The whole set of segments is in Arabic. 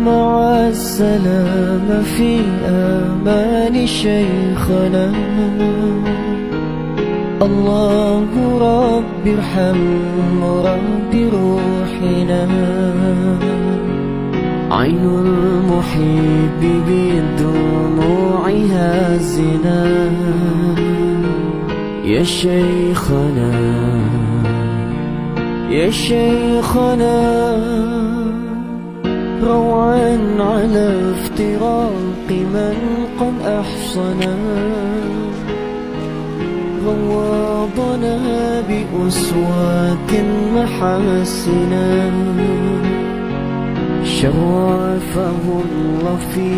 مع السلامة في أمان شيخنا. الله رب ارحم رب روحنا. عين المحب بالدموع هازنا. يا شيخنا يا شيخنا، روعا على افتراق من قد أحصنا. روضنا بأصوات محاسنا. شرفه الله في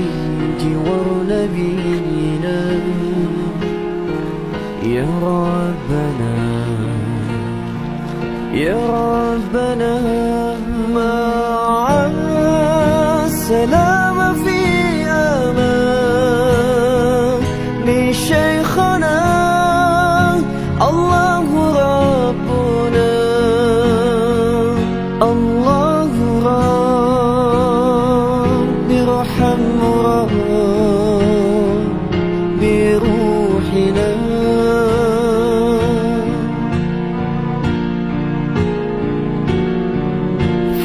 جوار نبينا. يا ربنا يا ربنا، مع السلامة في أمان لشيخنا. الله ربنا الله رب ارحم رب بروحنا.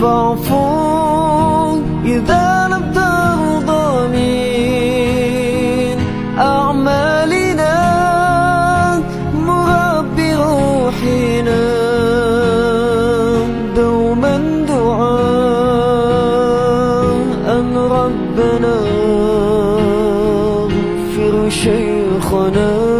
فاعفو إذا لم ترضى من أعمالنا. مرب روحنا دوما دعاء ربنا اغفر شيخنا.